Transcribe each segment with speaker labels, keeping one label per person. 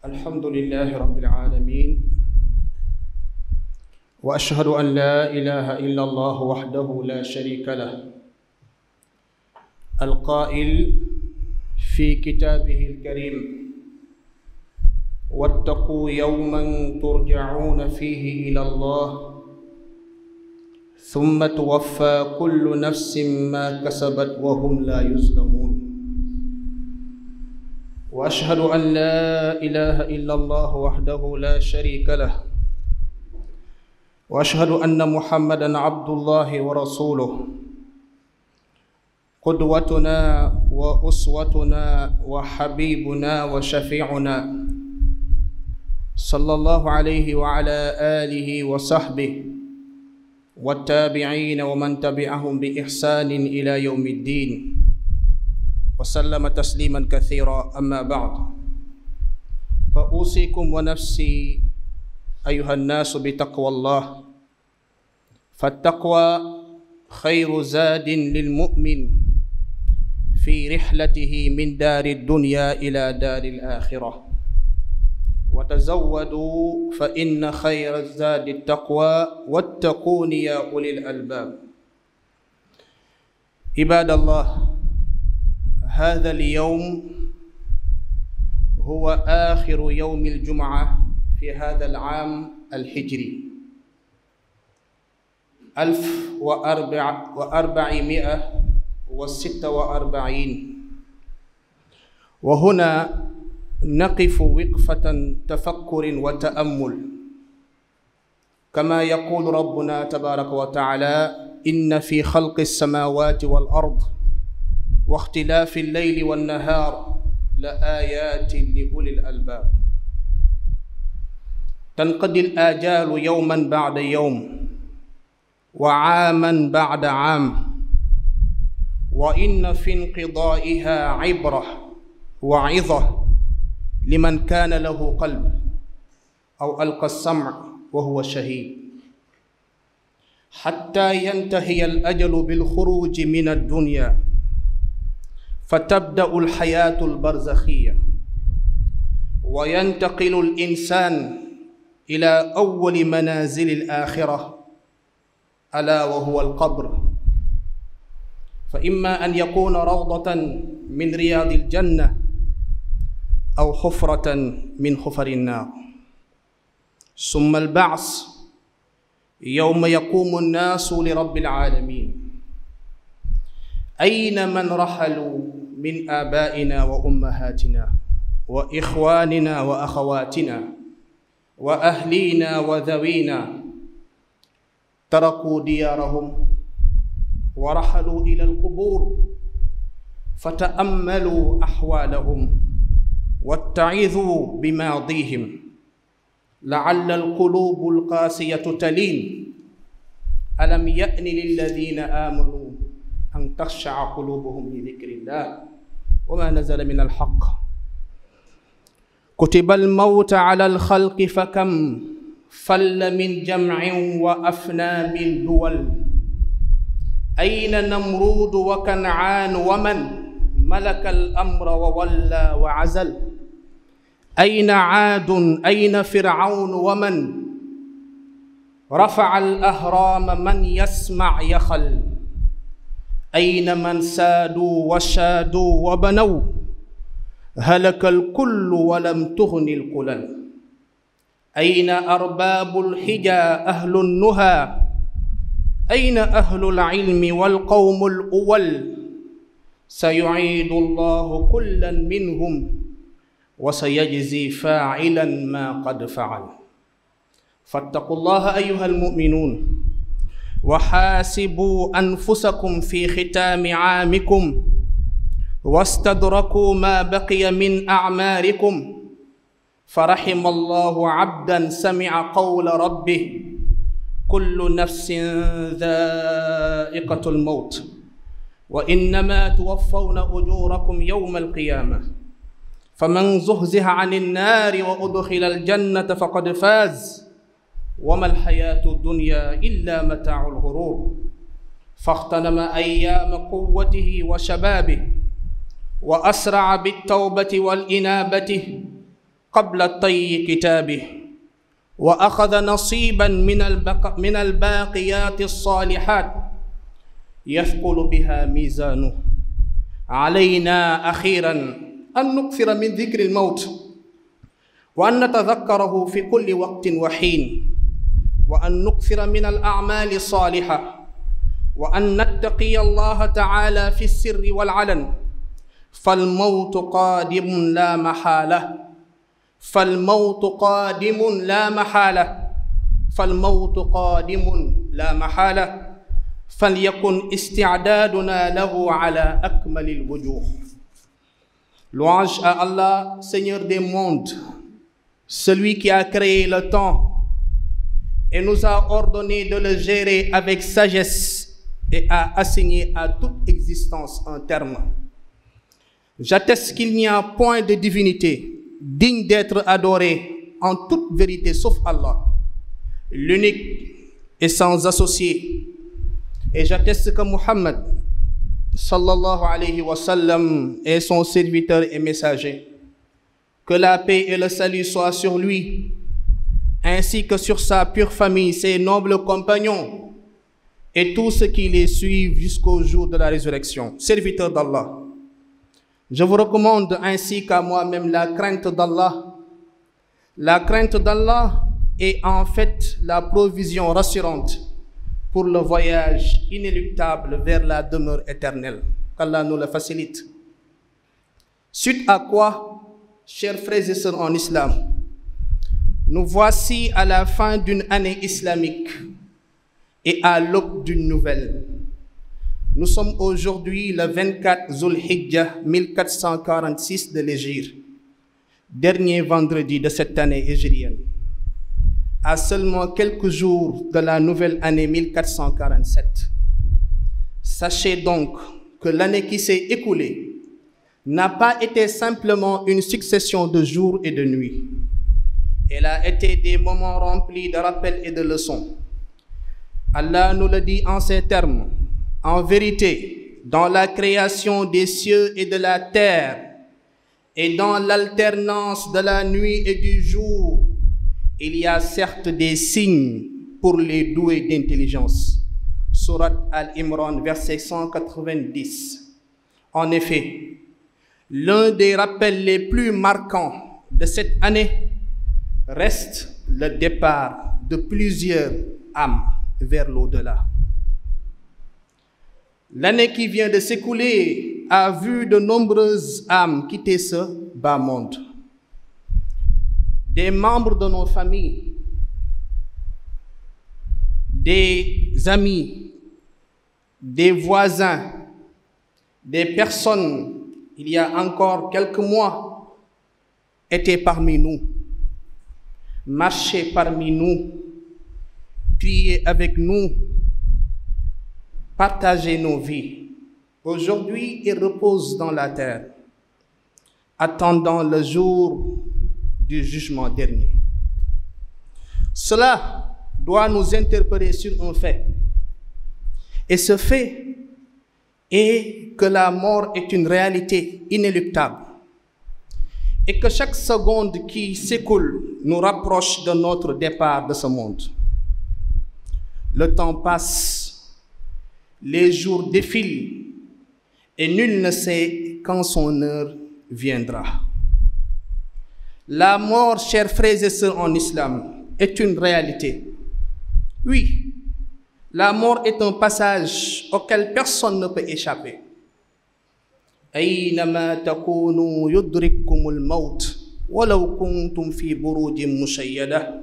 Speaker 1: الحمد لله رب العالمين وأشهد أن لا إله إلا الله وحده لا شريك له القائل في كتابه الكريم واتقوا يوما ترجعون فيه إلى الله ثم توفى كل نفس ما كسبت وهم لا يظلمون وأشهد أن لا إله إلا الله وحده لا شريك له وأشهد أن محمدًا عبد الله ورسوله قدوتنا وأسوتنا وحبيبنا وشفيعنا صلى الله عليه وعلى آله وصحبه والتابعين ومن تبعهم بإحسان إلى يوم الدين وسلم تسليما كثيرا. أما بعد فأوصيكم ونفسي أيها الناس بتقوى الله، فالتقوى خير زاد للمؤمن في رحلته من دار الدنيا إلى دار الآخرة، وتزودوا فإن خير الزاد التقوى واتقون يا أولي الألباب. عباد الله، هذا اليوم هو آخر يوم الجمعة في هذا العام الهجري 1446، وهنا نقف وقفة تفكر وتأمل كما يقول ربنا تبارك وتعالى: إن في خلق السماوات والأرض واختلاف الليل والنهار لآيات لأولي الألباب. تنقضي الآجال يوما بعد يوم وعاما بعد عام، وإن في انقضائها عبرة وعظة لمن كان له قلب أو ألقى السمع وهو شهيد، حتى ينتهي الأجل بالخروج من الدنيا فتبدأ الحياة البرزخية، وينتقل الإنسان إلى أول منازل الآخرة ألا وهو القبر، فإما أن يكون روضة من رياض الجنة أو حفرة من حفر النار. ثم البعث يوم يقوم الناس لرب العالمين. أين من رحلوا من آبائنا وأمهاتنا وإخواننا وأخواتنا وأهلينا وذوينا؟ تركوا ديارهم ورحلوا إلى القبور، فتأملوا أحوالهم واتعظوا بماضيهم لعل القلوب القاسية تلين. ألم يأن للذين آمنوا أن تخشع قلوبهم لذكر الله وما نزل من الحق. كتب الموت على الخلق فكم فل من جمع وأفنى من دول. أين نمرود وكنعان ومن ملك الأمر وولى وعزل؟ أين عاد أين فرعون ومن رفع الأهرام من يسمع يخل؟ أين من سادوا وشادوا وبنوا؟ هلك الكل ولم تغن القلل. أين أرباب الحجى أهل النهى؟ أين أهل العلم والقوم الأول؟ سيعيد الله كلا منهم وسيجزي فاعلا ما قد فعل. فاتقوا الله أيها المؤمنون، وحاسبوا أنفسكم في ختام عامكم، واستدركوا ما بقي من أعماركم. فرحم الله عبدا سمع قول ربه: كل نفس ذائقة الموت وإنما توفون أجوركم يوم القيامة، فمن زحزح عن النار وأدخل الجنة فقد فاز، وما الحياة الدنيا إلا متاع الغرور. فاغتنم أيام قوته وشبابه وأسرع بالتوبة والإنابة قبل طي كتابه وأخذ نصيبا من الباقيات الصالحات يثقل بها ميزانه. علينا أخيرا أن نكثر من ذكر الموت وأن نتذكره في كل وقت وحين، وأن نكثر من الأعمال الصالحة، وأن نتقي الله تعالى في السر والعلن، فالموت قادم لا محالة، فالموت قادم لا محالة، فالموت قادم لا محالة، فليكن استعدادنا له على أكمل الوجوه. Louange à Allah, Seigneur des mondes, celui qui a créé le temps et nous a ordonné de le gérer avec sagesse et a assigné à toute existence un terme. J'atteste qu'il n'y a point de divinité digne d'être adorée en toute vérité sauf Allah, l'unique et sans associé. Et j'atteste que Muhammad sallallahu alayhi wa sallam est son serviteur et messager. Que la paix et le salut soient sur lui, ainsi que sur sa pure famille, ses nobles compagnons et tous ceux qui les suivent jusqu'au jour de la résurrection. Serviteurs d'Allah, je vous recommande ainsi qu'à moi-même la crainte d'Allah. La crainte d'Allah est en fait la provision rassurante pour le voyage inéluctable vers la demeure éternelle. Qu'Allah nous le facilite. Suite à quoi, chers frères et sœurs en islam, nous voici à la fin d'une année islamique et à l'aube d'une nouvelle. Nous sommes aujourd'hui le 24 Zulhijjah 1446 de l'Hégire, dernier vendredi de cette année hégirienne, à seulement quelques jours de la nouvelle année 1447. Sachez donc que l'année qui s'est écoulée n'a pas été simplement une succession de jours et de nuits. Elle a été des moments remplis de rappels et de leçons. Allah nous le dit en ces termes: en vérité, dans la création des cieux et de la terre, et dans l'alternance de la nuit et du jour, il y a certes des signes pour les doués d'intelligence. Sourate Al-Imran, verset 190. En effet, l'un des rappels les plus marquants de cette année reste le départ de plusieurs âmes vers l'au-delà. L'année qui vient de s'écouler a vu de nombreuses âmes quitter ce bas monde. Des membres de nos familles, des amis, des voisins, des personnes, il y a encore quelques mois, étaient parmi nous, marchaient parmi nous, priaient avec nous, partageaient nos vies. Aujourd'hui, ils reposent dans la terre, attendant le jour du jugement dernier. Cela doit nous interpeller sur un fait. Et ce fait est que la mort est une réalité inéluctable et que chaque seconde qui s'écoule nous rapproche de notre départ de ce monde. Le temps passe, les jours défilent et nul ne sait quand son heure viendra. La mort, chers frères et sœurs en islam, est une réalité. Oui, la mort est un passage auquel personne ne peut échapper. أينما تكونوا يدرككم الموت ولو كنتم في بروج مشيدة.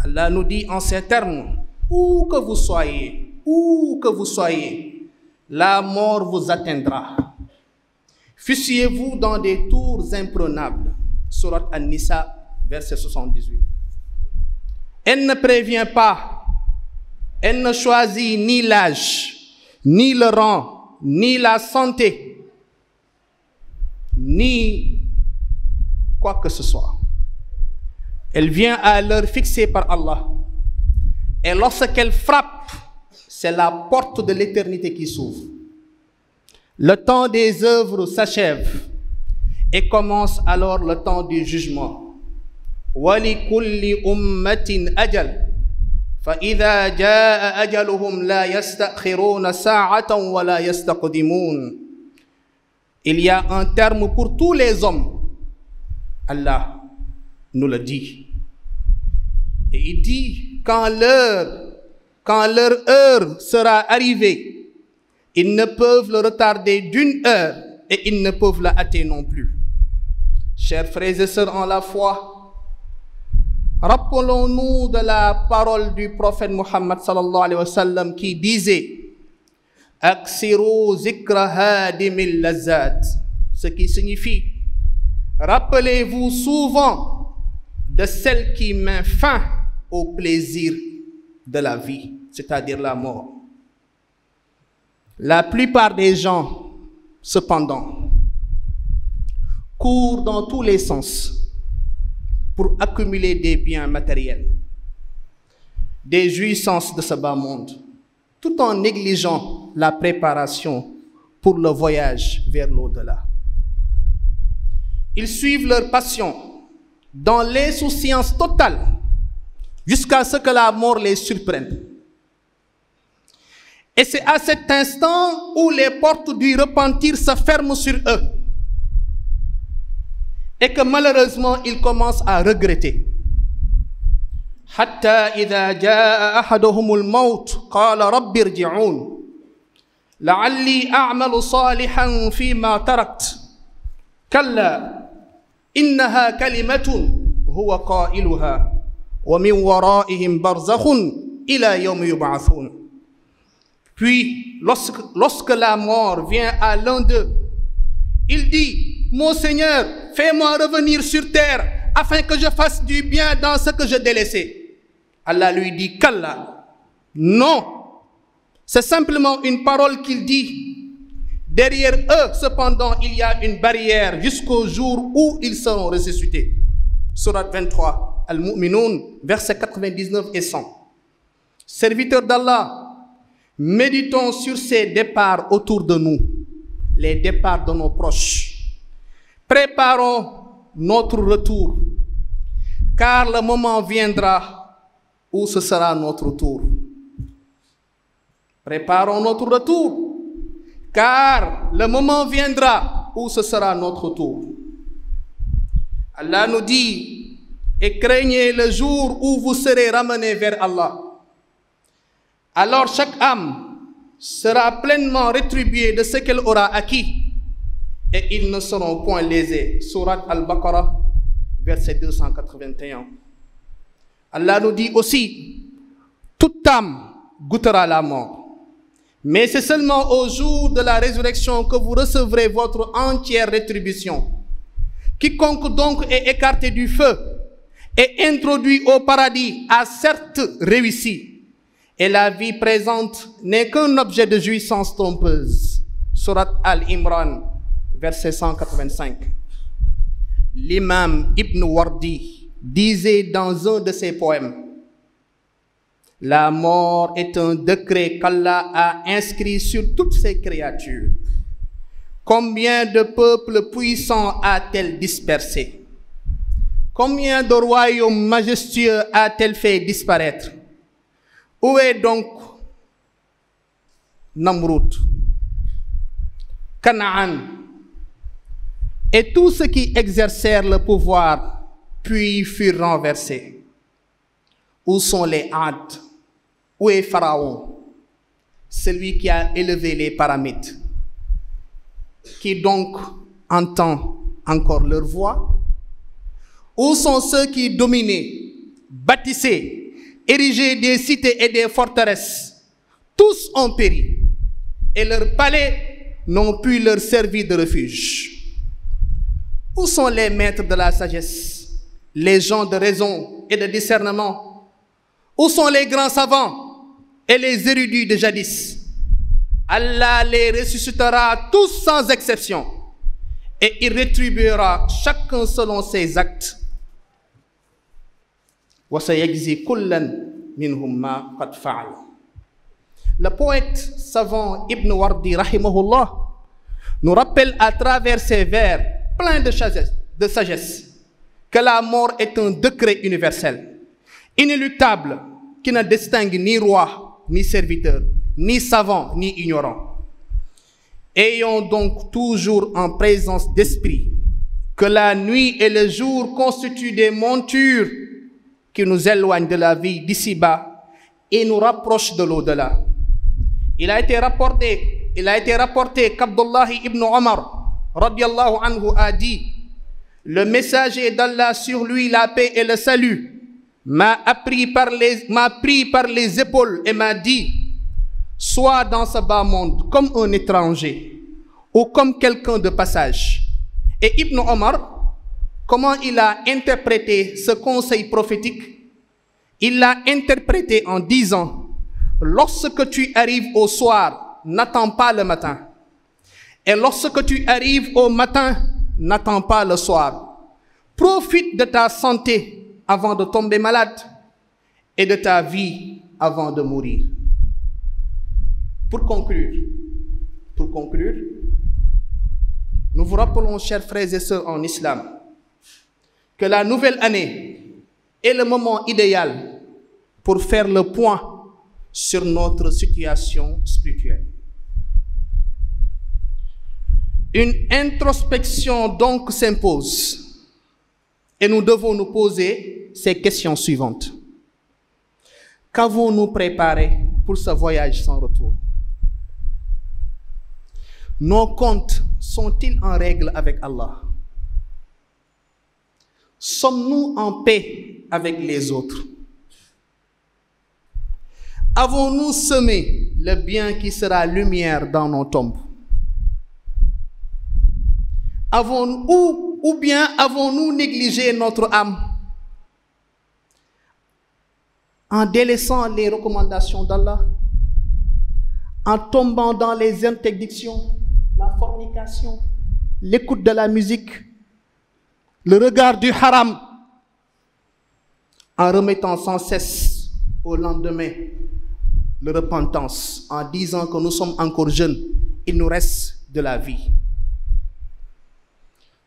Speaker 1: Allah nous dit en ces termes: où que vous soyez, la mort vous atteindra. Fussiez-vous dans des tours imprenables. Sourate An-Nisa, verset 78. Elle ne prévient pas, elle ne choisit ni l'âge, ni le rang, ni la santé, ni quoi que ce soit. Elle vient à l'heure fixée par Allah. Et lorsqu'elle frappe, c'est la porte de l'éternité qui s'ouvre. Le temps des œuvres s'achève Et commence alors le temps du jugement. وَلِكُلِّ أُمَّةٍ أَجَلٌ فَإِذَا جَاءَ أَجَلُهُمْ لَا يَسْتَأْخِرُونَ سَاعَةً وَلَا يَسْتَقْدِمُونَ. Il y a un terme pour tous les hommes. Allah nous le dit. Et il dit, quand leur heure sera arrivée, ils ne peuvent le retarder d'une heure et ils ne peuvent la hâter non plus. Chers frères et sœurs en la foi, rappelons-nous de la parole du prophète Muhammad sallallahu alayhi wa sallam qui disait Aksiru zikra hadimil lazat, ce qui signifie rappelez-vous souvent de celle qui met fin au plaisir de la vie, c'est-à-dire la mort. La plupart des gens, cependant, courent dans tous les sens pour accumuler des biens matériels, des jouissances de ce bas monde, tout en négligeant la préparation pour le voyage vers l'au-delà. Ils suivent leur passion dans l'insouciance totale jusqu'à ce que la mort les surprenne. Et c'est à cet instant où les portes du repentir se ferment sur eux et que malheureusement ils commencent à regretter. حتى إذا جاء أحدهم الموت قال رب ارجعون لعلي أعمل صالحا فيما تركت كلا إنها كلمة هو قائلها ومن ورائهم برزخ إلى يوم يبعثون. Puis, lorsque la mort vient à l'un d'eux, il dit, mon Seigneur, fais-moi revenir sur terre afin que je fasse du bien dans ce que je délaissais. Allah lui dit, Kalla, non, c'est simplement une parole qu'il dit. Derrière eux, cependant, il y a une barrière jusqu'au jour où ils seront ressuscités. Surat 23, Al-Mu'minun, versets 99 et 100. Serviteurs d'Allah, méditons sur ces départs autour de nous, les départs de nos proches. Préparons notre retour, car le moment viendra où ce sera notre tour. Préparons notre retour, car le moment viendra où ce sera notre tour. Allah nous dit, et craignez le jour où vous serez ramenés vers Allah. Alors chaque âme sera pleinement rétribuée de ce qu'elle aura acquis et ils ne seront point lésés. Surat Al-Baqarah, verset 281. Allah nous dit aussi, toute âme goûtera la mort. Mais c'est seulement au jour de la résurrection que vous recevrez votre entière rétribution. Quiconque donc est écarté du feu et introduit au paradis a certes réussi. Et la vie présente n'est qu'un objet de jouissance trompeuse. Surat Al-Imran, verset 185. L'imam Ibn Wardi disait dans un de ses poèmes, la mort est un décret qu'Allah a inscrit sur toutes ses créatures. Combien de peuples puissants a-t-elle dispersé? Combien de royaumes majestueux a-t-elle fait disparaître? Où est donc Namrud, Canaan et tous ceux qui exercèrent le pouvoir puis furent renversés? Où sont les Ad? Où est Pharaon, celui qui a élevé les pyramides? Qui donc entend encore leur voix? Où sont ceux qui dominaient, bâtissaient, ériger des cités et des forteresses? Tous ont péri et leurs palais n'ont pu leur servir de refuge. Où sont les maîtres de la sagesse, les gens de raison et de discernement? Où sont les grands savants et les érudits de jadis? Allah les ressuscitera tous sans exception et il rétribuera chacun selon ses actes. Le poète savant Ibn Wardi rahimahullah nous rappelle à travers ses vers plein de sagesse, que la mort est un décret universel, inéluctable, qui ne distingue ni roi, ni serviteur, ni savant, ni ignorant. Ayons donc toujours en présence d'esprit que la nuit et le jour constituent des montures qui nous éloignent de la vie d'ici-bas et nous rapprochent de l'au-delà. Il a été rapporté qu'Abdullah ibn Omar, radiallahu anhu, a dit: le messager d'Allah, sur lui la paix et le salut, m'a pris par les épaules et m'a dit: sois dans ce bas monde comme un étranger ou comme quelqu'un de passage. Et Ibn Omar, comment il a interprété ce conseil prophétique? Il l'a interprété en disant: lorsque tu arrives au soir, n'attends pas le matin. Et lorsque tu arrives au matin, n'attends pas le soir. Profite de ta santé avant de tomber malade et de ta vie avant de mourir. Pour conclure, nous vous rappelons, chers frères et sœurs en islam, que la nouvelle année est le moment idéal pour faire le point sur notre situation spirituelle. Une introspection donc s'impose et nous devons nous poser ces questions suivantes. Qu'avons-nous préparé pour ce voyage sans retour? Nos comptes sont-ils en règle avec Allah? Sommes-nous en paix avec les autres? Avons-nous semé le bien qui sera lumière dans nos tombes? Ou bien avons-nous négligé notre âme en délaissant les recommandations d'Allah, en tombant dans les interdictions, la fornication, l'écoute de la musique, le regard du haram, en remettant sans cesse au lendemain la repentance, en disant que nous sommes encore jeunes, il nous reste de la vie.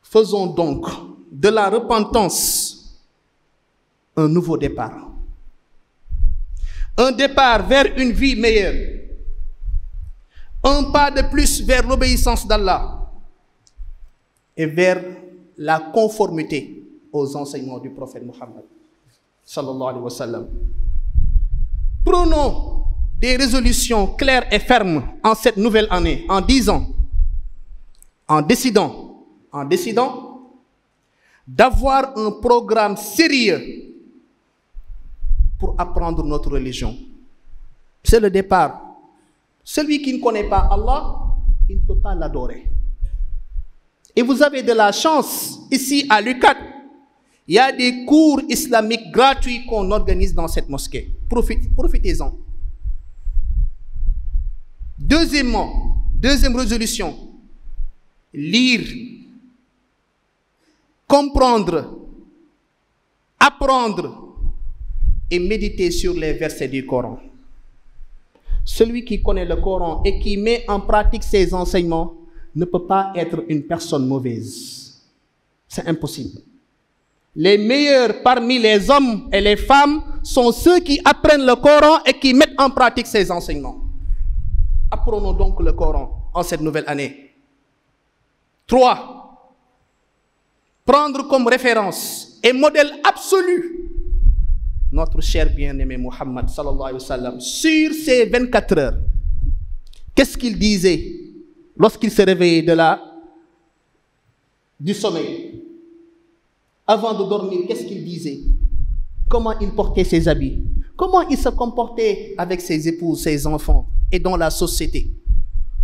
Speaker 1: Faisons donc de la repentance un nouveau départ. Un départ vers une vie meilleure. Un pas de plus vers l'obéissance d'Allah et vers la conformité aux enseignements du prophète Mohammed sallallahu alayhi wa sallam. Prenons des résolutions claires et fermes en cette nouvelle année, en décidant d'avoir un programme sérieux pour apprendre notre religion. C'est le départ. Celui qui ne connaît pas Allah, il ne peut pas l'adorer. Et vous avez de la chance, ici à l'UCAD, il y a des cours islamiques gratuits qu'on organise dans cette mosquée. Profitez-en. Deuxième résolution, lire, comprendre, apprendre et méditer sur les versets du Coran. Celui qui connaît le Coran et qui met en pratique ses enseignements ne peut pas être une personne mauvaise. C'est impossible. Les meilleurs parmi les hommes et les femmes sont ceux qui apprennent le Coran et qui mettent en pratique ses enseignements. Apprenons donc le Coran en cette nouvelle année. 3. Prendre comme référence et modèle absolu notre cher bien-aimé Muhammad sallallahu alayhi wa sallam sur ces 24 heures. Qu'est-ce qu'il disait lorsqu'il se réveillait du sommeil? Avant de dormir, qu'est-ce qu'il disait? Comment il portait ses habits? Comment il se comportait avec ses épouses, ses enfants et dans la société?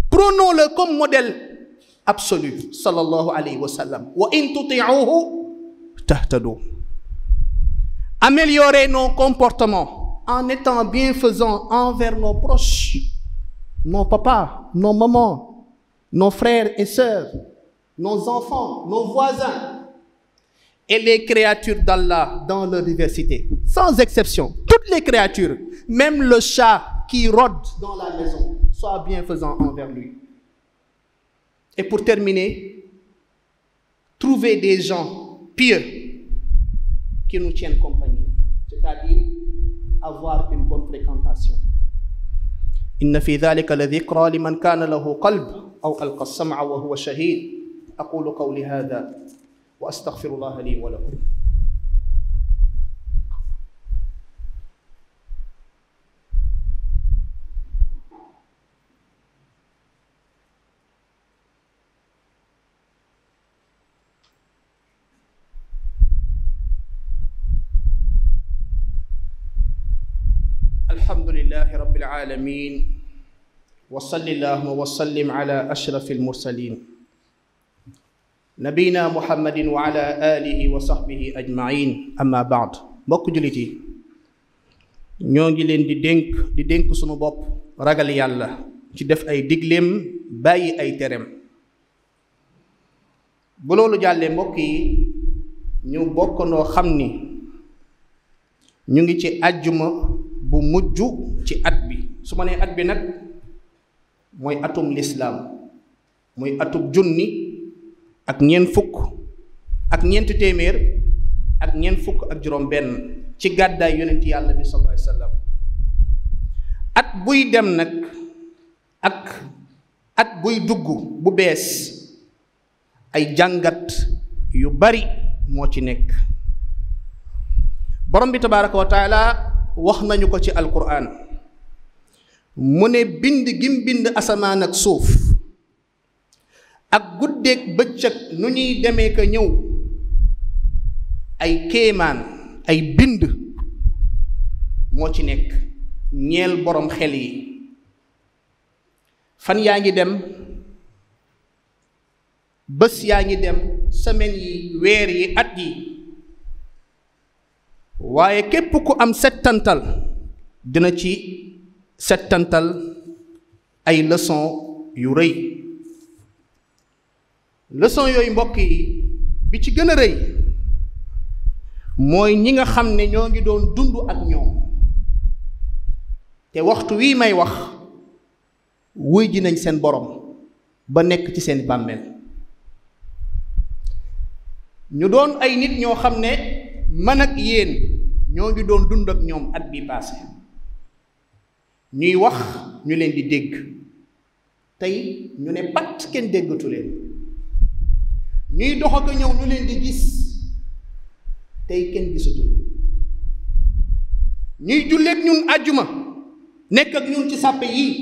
Speaker 1: Prenons-le comme modèle absolu, sallallahu alayhi wa sallam. Wa in tuti'uhu tahtadu. Améliorer nos comportements en étant bienfaisants envers nos proches, nos papas, nos mamans, nos frères et sœurs, nos enfants, nos voisins et les créatures d'Allah dans leur diversité. Sans exception, toutes les créatures, même le chat qui rôde dans la maison, soient bienfaisants envers lui. Et pour terminer, trouver des gens pieux qui nous tiennent compagnie, c'est-à-dire avoir une bonne fréquentation. إن في ذلك لذكرى لمن كان له قلب أو ألقى السمع وهو شهيد. أقول قولي هذا وأستغفر الله لي ولكم. الحمد لله رب العالمين وصل اللهم وسلم على أشرف المرسلين نبينا محمد وعلى آله وصحبه أجمعين أما بعد. mbokk jullit yi ñoo ngi leen di dénk sunu bopp ragal yàlla ci def ay digleem bàyyi ay tereem. bu loolu jàllee mbokk yi ñu bokkandoo xam ni ñu ngi ci àjjuma bu mujj ci at bi. su ma nee at bi nag mooy atum lislaam, muy atub junni ak ñeent fukk ak ñeent téeméer ak ñeent fukk ak juróom benn ci gàddaay yonent yàlla bi sallallahu alayhi wa sallam. at buy dem nag ak at buy dugg bu bees ay jàngat yu bari moo ci nekk. borom bi tabaaraka wa taala wax nañu ko ci alquran mu ne bind gim bind asamaan ak suuf ak guddeeg bëccëg nu ñuy demee ka ñëw ay kéemaan ay bind moo ci nekk ñeel borom xel yi. fan yaa ngi dem, bés yaa ngi dem, semaine yi, weer yi, at yi, waaye képp ku am settantal dina ci settantal ay leçon yu rëy. leçon yooyu mbokk yi bi ci gën a rëy mooy ñi nga xam ne ñoo ngi doon dund ak ñoom te waxtu wii may wax wuy ji nañ seen borom ba nekk ci seen bàmmeel. ñu doon ay nit ñoo xam ne man ak yéen ñoo ngi doon dund ak ñoom at bi passé, ñuy wax ñu leen di dégg, tey ñu ne pat kenn déggatu leen. ñuy dox ak ñëw ñu leen di gis, tey kenn gisatu. ñuy julleek ñun àjjuma nekk ak ñun ci sàppe yii,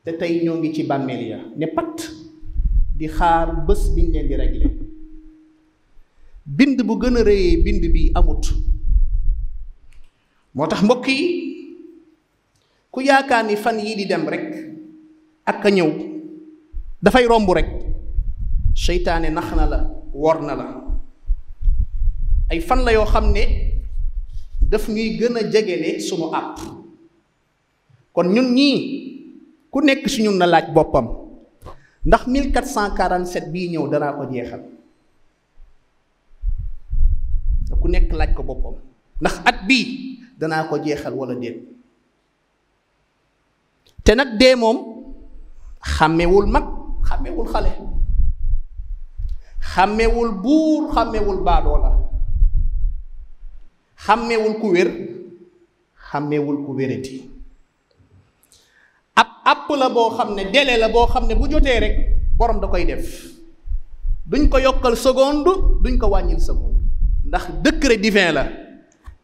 Speaker 1: te tey ñoo ngi ci bàmmeel ya ne pat di xaar bés biñ leen di régler. bind bu gën a rëyee bind bi amut. moo tax mbokk yi ku yaakaar ni fan yii di dem rek ak a ñëw dafay romb rek, seytaane nax na la, wor na la. ay fan la yoo xam ne daf ñuy gën a jegele sunu àpp. kon ñun ñii ku nekk si ñun na laaj boppam, ndax 1447 bii ñëw danaa ko jeexal. ku nekk laaj ko boppam, ndax at bii danaa ko jeexal wala déet. te nag dee moom xàmmewul mag, xàmmewul xale, xàmmewul buur, xàmmewul baadoola, xàmmewul ku wér, xàmmewul ku wérati. ab àpp la boo xam ne, délai la boo xam ne bu jotee rek borom da koy def. duñ ko yokkal seconde, duñ ko wàññil seconde, ndax décret divin la.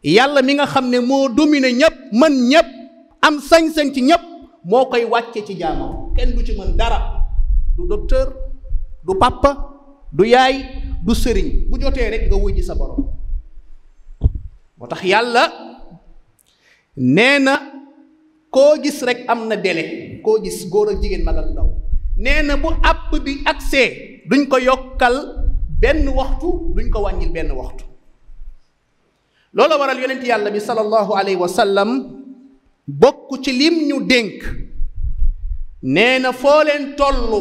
Speaker 1: yàlla mi nga xam ne moo domine ñépp, mën ñépp, am sañ-sañ ci ñépp, moo koy wàcce ci jaamam. kenn du ci mën dara, du docteur, du papa, du yaay, du sëriñ. bu jotee rek nga wuy ji sa borom. moo tax yàlla nee na koo gis rek am na délai, koo gis góor ak jigéen, mag ak ndaw. nee na bu àpp bi agsee duñ ko yokkal benn waxtu, duñ ko wàññil benn waxtu. loolu waral yonent yàlla bi sallallahu alayhi wa sallam bokk ci lim ñu dénk, nee na foo leen tollu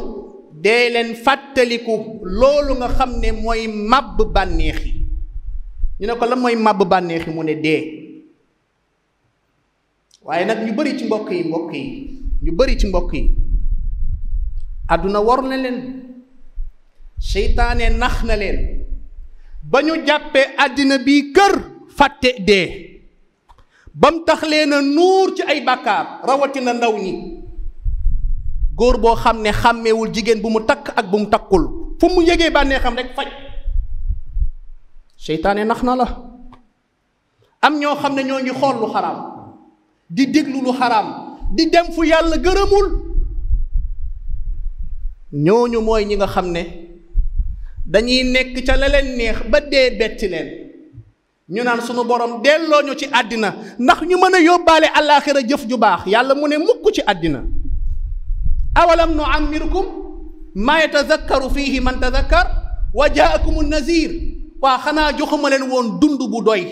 Speaker 1: dee leen fàttaliku loolu nga xam ne mooy màbb bànneex yi. ñu ne ko la mooy màbb bànneex yi, mu ne dee. waaye nag ñu bari ci mbokk yi ñu bari ci mbokk yi àdduna war na leen. seytaane nax na leen ba ñu jàppee àddina bi kër fàtte dee bam tax leen a nuur ci ay bàkkaar rawatina ndaw ñi. góor boo xam ne xàmmeewul jigéen bu mu takk ak bu mu takkul fu mu yëgee bànnee xam rek faj. seytaane nax na la. am ñoo xam ne ñoo ngi xool lu xaraam di déglu lu xaraam di dem fu yàlla gërëmul. ñooñu mooy ñi nga xam ne dañuy nekk ca la leen neex ba dee betti leen ñu naan sunu borom delloo ñu ci àddina ndax ñu mën a yóbbaale àllaaxira jëf ju baax. yàlla mu ne mukk ci àddina. awalam nu ammirkum maa yatazakkaru fiihi man tazakkar wa jaakumu nazir. waa xanaa joxuma leen woon dund bu doy,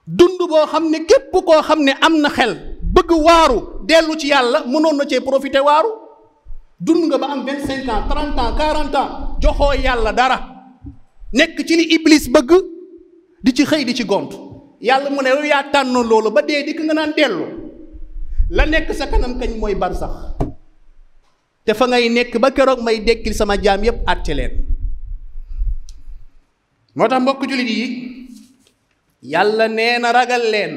Speaker 1: dund boo xam ne képp koo xam ne am na xel bëgg waaru dellu ci yàlla mënoon na cee profité waaru. dund nga ba am 25 ans 30 ans 40 ans joxoo yàlla dara nekk ci li iblis bëgg di ci xëy di ci gont. yàlla mu ne yow yaa tànnoon loolu ba dee dikk nga naan dellu. la nekk sa kanam kañ mooy barsax te fa ngay nekk ba keroog may dekkil sama jaam yépp àtte leen. moo tax mbokk jullit yi yàlla nee na ragal leen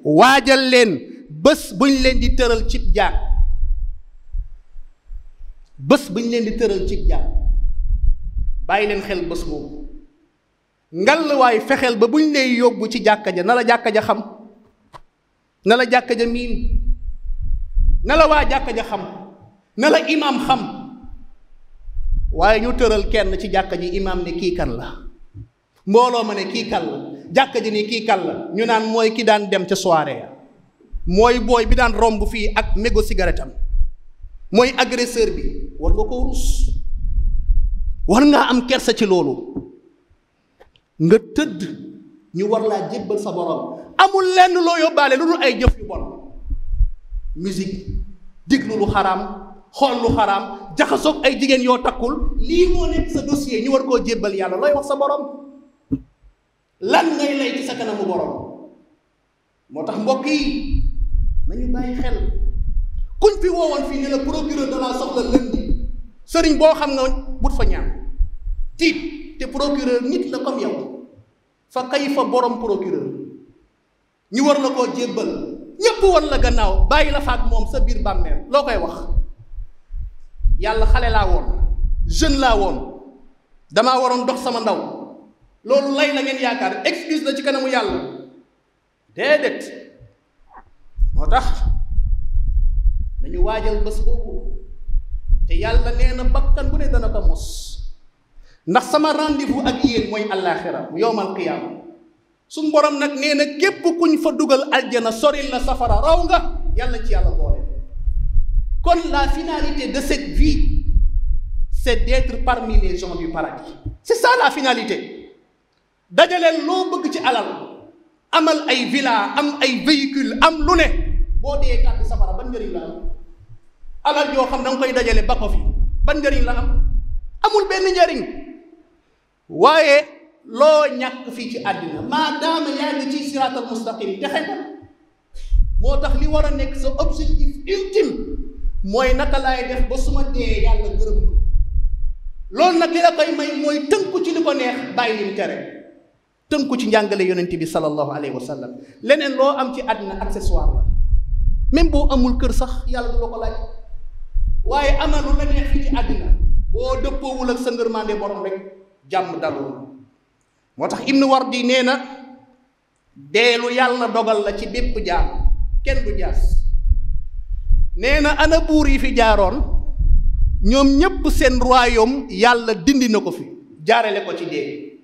Speaker 1: waajal leen bés buñ leen di tëral cib jaag. bés buñ leen di tëral cib jaag bàyyi leen xel bés boobu. ngal waay fexeel ba buñ lay yóbbu ci jàkka ja na la jàkka ja xam, na la jàkka ja miin, na la waa jàkka ja xam, na la imaam xam. waaye ñu tëral kenn ci jàkka ji imaam ne kii kan la, mbooloo ma ne kii kan la, jàkka ji ni kii kan la, ñu naan mooy ki daan dem ca soirée ya, mooy booy bi daan romb fii ak mégo cigarette am, mooy agresseur bi. war nga ko rus, war ngaa am kersa ci loolu. nga tëdd ñu war laa jébbal sa borom, amul lenn loo yóbbaale lu dul ay jëf yu bon. musique, diglu lu xaraam, xool lu xaraam, jaxasoog ay jigéen yoo takkul. lii moo nekk sa dossier ñu war koo jébbal yàlla. looy wax sa borom? lan ngay lay ci sa kanamu borom? moo tax mbokk yi nañu bàyyi xel. kuñ fi woowoon fii ne la procureur de la soxla lundi, sëriñ boo xam nga but fa ñaan tiit, te procureur nit la comme yow. fa kay fa borom procureur ñu war la koo jébbal, ñépp war la gannaaw, bàyyi la faak moom sa biir bàmmeel. loo koy wax? yàlla xale laa woon, jeune laa woon, damaa waroon dox sama ndaw. loolu lay la ngeen yaakaar, excuse la ci kanamu yàlla? déedéet. moo tax nañu waajal bés boobu, te yàlla nee na bakkan bu ne dana ko mos. ndax sama rendez-vous ak yéen mooy àllaaxira yowmal qiyaama. suñ borom nag nee na képp kuñ fa dugal aljana soril la safara raw nga, yàlla ci yàlla boole. kon la finalité de cette vie c'est d'être parmi les gens du paradis. c'est ça la finalité. dajaleel loo bëgg ci alal, amal ay villa, am ay véhicule, am lu ne, boo dee tàbbi safara ban njëriñ la am? alal yoo xam da nga koy dajale ba ko fi, ban njëriñ la am? amul benn njëriñ. waaye loo ñàkk fii ci àddina maadaama yaa ngi ci siraatal mustaqim texe ko. moo tax li war a nekk sa objectif ultime mooy naka laay def ba su ma dee yàlla gërëm ko. loolu nag li la koy may mooy tënku ci li ko neex, bàyyi lim tere, tënku ci njàngale yonent bi sallallahu alayhi wa sallam. leneen loo am ci àddina accessoire la. même boo amul kër sax yàlla du la ko laaj. waaye ama lu la neex fii ci àddina, boo dëppoowul ak sa ngërmande borom rek jàmm dalul. moo tax Ibn Wardi nee na deelu yàlla dogal la ci bépp jaam, kenn du jaas. nee na ana buur yi fi jaaroon, ñoom ñépp seen royaume yàlla dindi na ko fi, jaarale ko ci dee.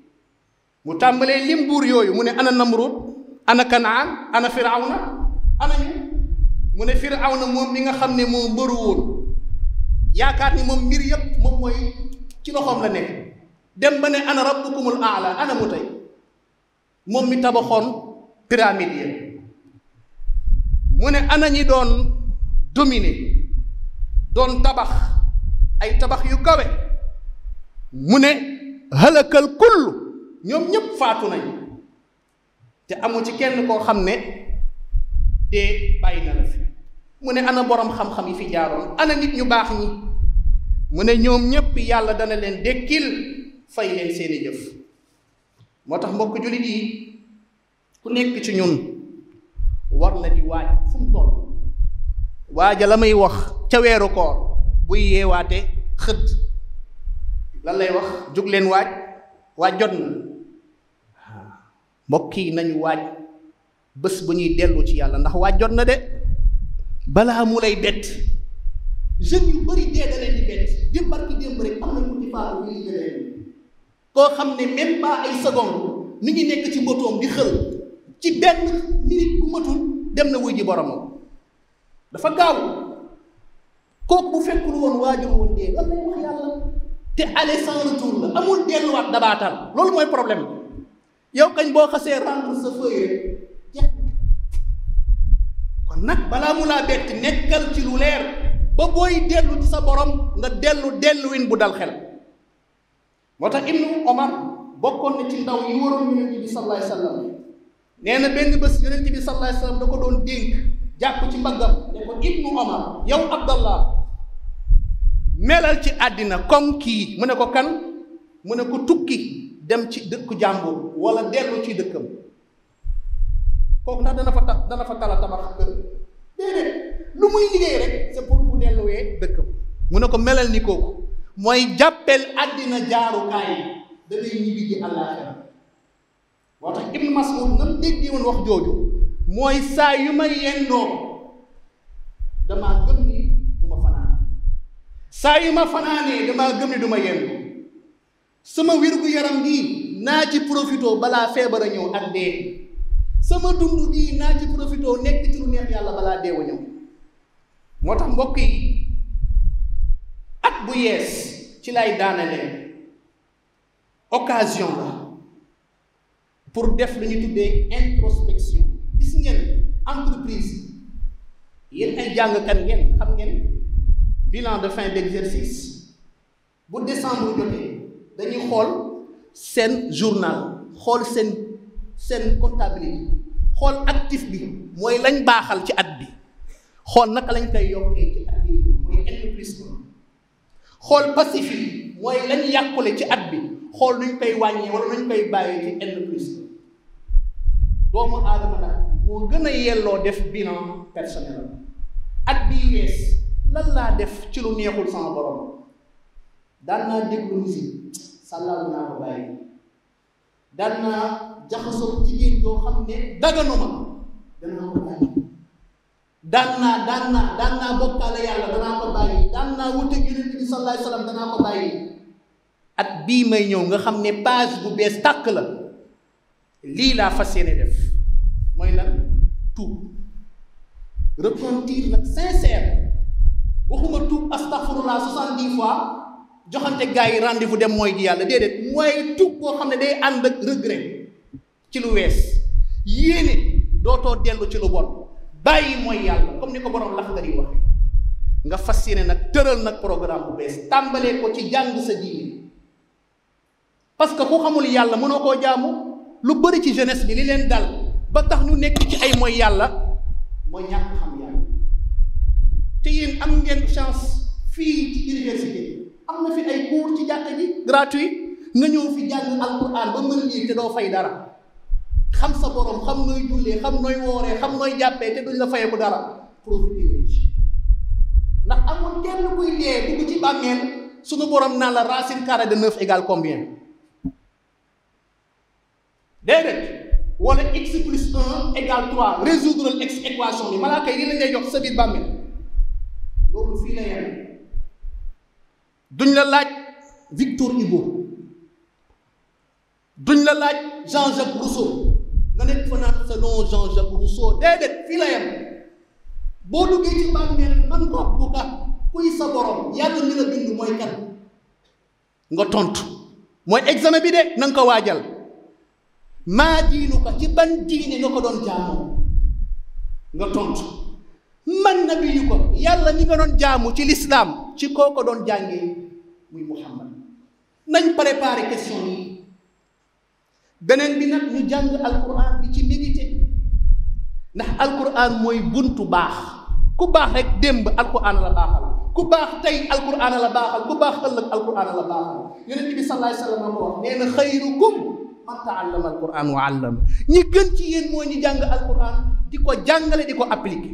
Speaker 1: mu tàmbalee lim buur yooyu, mu ne ana Namrud, ana Kanaan, ana Firawna, ana ñu. mu ne Firawna moom mi nga xam ne moo mbëru woon, yaakaar ni moom mbir yépp moom mooy ci loxoom la nekk, dem ba ne ana rabbukumul aala, ana mu tey moom mi tabaxoon pyramide yi. mu ne ana ñi doon dominer, doon tabax ay tabax yu kawe, mu ne halakal kullu, ñoom ñépp faatu nañ, te amu ci kenn koo xam ne te bàyyi na la fi. mu ne ana borom xam-xam yi fi jaaroon, ana nit ñu baax ñi. mu ne ñoom ñépp yàlla dana leen dekkil fay leen seeni jëf. moo tax mbokk jullit yi ku nekk ci ñun war na di waaj fu mu toll waaja la may wax ca weeru koor buy yeewaate xëdd lan lay wax? jóg leen waaj jot na. mbokk yi nañu waaj bés bu ñuy dellu ci yàlla, ndax waaj jot na de balaa mu lay bett. jeunes yu bari dee da leen di bett. démb barki démb rek am na ku ci faatu bi leen koo xam ne même pas ay seconde ni ngi nekk ci mbotoom di xël ci benn minute bu matul dem na wuy ji boromam. dafa gaaw. kooku bu fekkul woon waajur woon dee lan lay wax yàlla? te aller sans retour la, amul delluwaat dabaatal. loolu mooy problème bi. yow kañ boo xasee rendre sa feuille rek jeex. kon nag balaa mu laa bett nekkal ci lu leer ba booy dellu ci sa borom nga delluwin bu dal xel. moo tax Ibnu Omar bokkoon na ci ndaw yi waroon yonent bi sallallahu alayhi wa sallam. nee na benn bés yonent bi sallallahu alayhi wa sallam da ko doon dénk jàpp ci mbaggam ne ko Ibnu Omar yow Abdallah melal ci àddina comme kii. mu ne ko kan? mu ne ko tukki dem ci dëkku jàmbur wala dellu ci dëkkam. kooku ndax dana fa tala tabax kër? déedéet. lu muy liggéey rek c'est pour mu delluwee dëkkam. mu ne ko melal ni kooku mooy jàppel àddina jaarukaay da ngay ñibbi ji àllaaxira. moo tax Ibn Mas'ud nam déggee woon wax jooju mooy saa yu ma yendoo damaa gëm ni du ma fanaan, saa yu ma fanaanee damaa gëm ni du ma yendu. sama wér-gu-yaram gi naa ci profitoo balaa feebar a ñëw ak dee. sama dund gi naa ci profitoo nekk ci lu neex yàlla balaa dee wa ñëw. moo tax mbokk yi at bu yees ci lay daanalee occasion la pour def lu ñu tuddee introspection. gis ngeen entreprise yéen ay jàngkat ngeen xam ngeen bilan de fin d'exercice bu décembre jotee dañuy xool seen journal, xool seen comptabilité, xool actif bi mooy lañ baaxal ci at bi, xool naka lañ koy yokkee ci at bi mooy N+1, xool passif yi mooy lañ yàqule ci at bi, xool nuñ koy wàññee wala nuñ koy bàyyee ci N+1. doomu aadama nag moo gën a yelloo def bilan personnel. at bii wees lan laa def ci lu neexul sama borom? daan naa déglu musique, sàllaawu naa ko bàyyi. daan naa jaxasoo jigéen joo xam ne daganuma, danaa ko bàyyi. daan naa bokkaale yàlla, danaa ko bàyyi. daan naa wute Yonent bi sallallahu alayhi wa sallam, danaa ko bàyyi. at bii may ñëw nga xam ne page bu bees tàkk la, lii laa fas yéene def mooy lan? tuub. repentir nag sincère. waxuma tuub astaghfirullah 70 fois joxante gars yi rendez-vous dem mooy ji yàlla, déedéet. mooy tuub boo xam ne day ànd ak regret ci lu wees, yéene dootoo dellu ci lu bon, bàyyi mooy yàlla comme ni ko borom Laxdari yi waxe. nga fas yéene nag tëral nag programme bu bees, tàmbalee ko ci jàng sa diine. parce que ku xamul yàlla mënoo koo jaamu. lu bëri ci jeunesse bi li leen dal ba tax ñu nekk ci ay mooy yàlla mooy ñàkk xam yàlla. te yéen am ngeen chance fii ci université am na fi ay cours ci jàkka ji gratuit, nga ñëw fi jàng alquran ba mën lii te doo fay dara. xam sa borom, xam nooy jullee, xam nooy wooree, xam nooy jàppee te duñ la fayeeku dara. profité leen ci, ndax amul kenn kuy dee dugg ci bàmmeel suñu borom naan la racine carrée de 9 égale combien? déedéet. wala x plus 1 égale 3 résoudre x équation bi malaaka yi lañ lay jox sa biir bàmmeel. loolu fii la yem. duñ la laaj Victor Hugo, duñ la laaj Jean-Jacques Rousseau nga nekk fa naan selon Jean-Jacques Rousseau. déedéet, fii la yem. boo duggee ci bàmmeel man rabbuka, kuy sa borom, yàlla mi la bind mooy kan? nga tontu. mooy examen bi de na nga ko waajal. maa diinuka, ci ban diine nga ko doon jaamoo? nga tontu. man nabiyu ko, yàlla mi nga doon jaamu ci l'islam ci koo ko doon jàngee muy Muhammad. nañ préparer question yi. beneen bi nag ñu jàng alquran bi ci méditer, ndax alquran mooy buntu baax. ku baax rek démb alquran la baaxal, ku baax tey alquran la baaxal ku baax ëllëg alquran la baaxal yonent bi sallallahu alayhi wa sallam ko wax nee na xayrukum man taallama alquran wa allama ñi gën ci yéen mooy ñi jàng alquran di ko jàngale di ko appliquer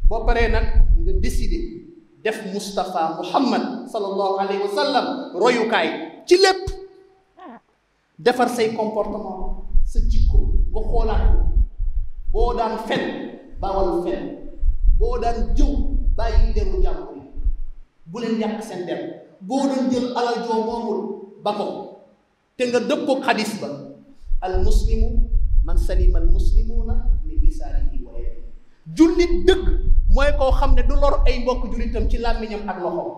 Speaker 1: boo paree nag nga décider def Moustapha Muhammad sallallahu alayhi wa sallam royukaay ci lépp defar say comportement sa jikko nga xoolaat ko boo daan fen bawal fen boo daan jëw bàyyi deru jàmbur yi bu leen yàq seen der boo doon jël alal joo moomul ba ko te nga dëppoog xadis ba al muslimu man salima al muslimuna min lisaanihi wa yadihi jullit dëgg mooy koo xam ne du lor ay mbokk jullitam ci làmmiñam ak loxoom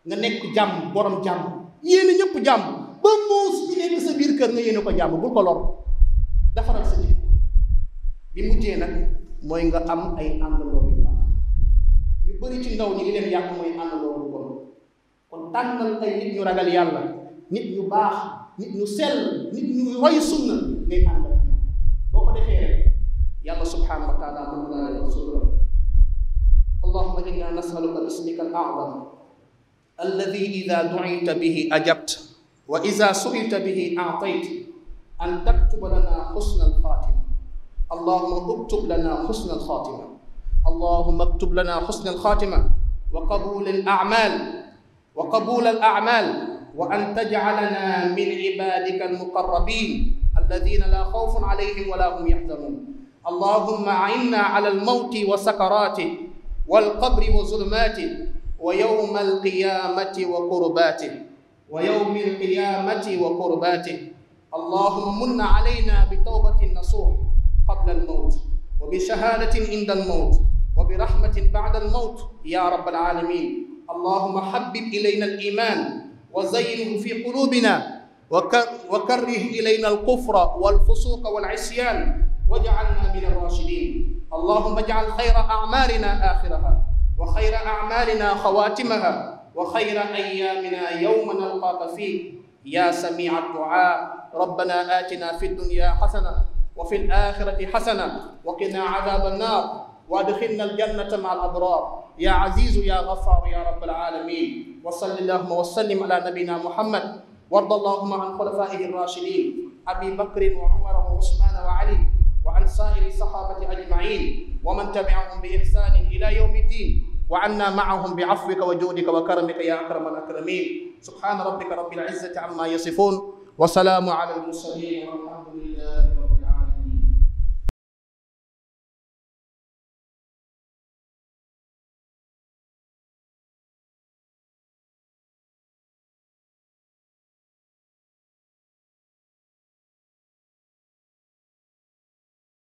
Speaker 1: nga nekk jàmm borom jàmm yéene ñëpp jàmm ba muus bi nekk sa biir kër nga yéene ko jàmm bul ko lor defaral sa jikko bi mujjee nag mooy nga am ay àndandoo yu baax ñu bëri ci ndaw ñi li leen yàq mooy àndandoo bu bon kon tànnal ay nit ñu ragal yàlla nit ñu baax nit ñu sell nit ñu roy sunna ngay àndal boo ko defee rek yàlla subhanahu wa taala mën na laa leen sutura allahumma inna nasaluka bismika al a'zam alladi ida du'ita bihi ajabt wa ida su'ilta bihi a'tayt an taktuba lana husna al khatima allahumma uktub lana husna al khatima allahumma uktub lana husna al khatima wa qabul al a'mal وأن تجعلنا من عبادك المقربين الذين لا خوف عليهم ولا هم يحزنون اللهم أعنا على الموت وسكراته والقبر وظلماته ويوم القيامة وقرباته اللهم من علينا بتوبة نصوح قبل الموت وبشهادة عند الموت وبرحمة بعد الموت يا رب العالمين اللهم حبب إلينا الإيمان وزينه في قلوبنا وكره إلينا الكفر والفسوق والعصيان واجعلنا من الراشدين اللهم اجعل خير أعمالنا آخرها وخير أعمالنا خواتمها وخير أيامنا يوم نلقاك فيه يا سميع الدعاء ربنا آتنا في الدنيا حسنة وفي الآخرة حسنة وقنا عذاب النار وادخلنا الجنة مع الأبرار يا عزيز يا غفار يا رب العالمين وصل اللهم وسلم على نبينا محمد وارض اللهم عن خلفائه الراشدين أبي بكر وعمر وعثمان وعلي وعن سائر الصحابة أجمعين ومن تبعهم بإحسان إلى يوم الدين وعنا معهم بعفوك وجودك وكرمك يا أكرم الأكرمين سبحان ربك رب العزة عما يصفون وسلام على المرسلين والحمد لله